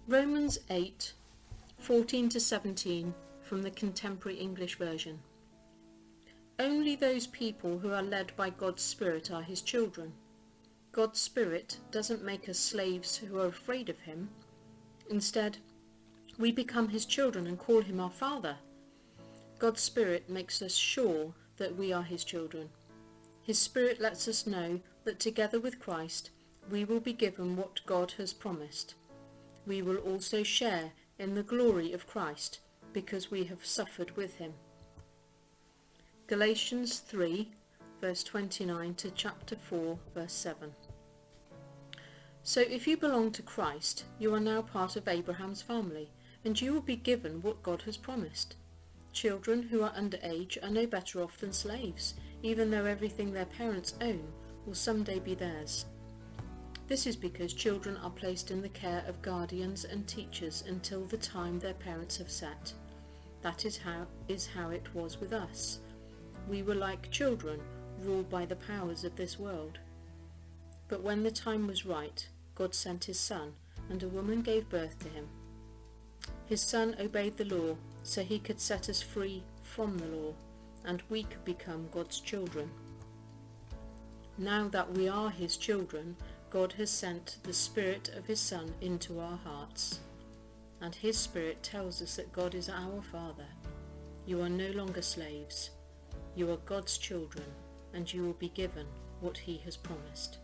Romans 8:14-17 from the Contemporary English Version. Only those people who are led by God's Spirit are his children. God's Spirit doesn't make us slaves who are afraid of him. Instead, we become his children and call him our Father. God's Spirit makes us sure that we are his children. His Spirit lets us know that together with Christ, we will be given what God has promised. We will also share in the glory of Christ because we have suffered with him. Galatians 3, verse 29 to chapter 4, verse 7. So if you belong to Christ, you are now part of Abraham's family, and you will be given what God has promised. Children who are under age are no better off than slaves, even though everything their parents own will someday be theirs. This is because children are placed in the care of guardians and teachers until the time their parents have set. That is how it was with us. We were like children, ruled by the powers of this world. But when the time was right, God sent his Son, and a woman gave birth to him. His Son obeyed the law, so he could set us free from the law, and we could become God's children. Now that we are his children, God has sent the Spirit of his Son into our hearts, and his Spirit tells us that God is our Father. You are no longer slaves. You are God's children, and you will be given what he has promised.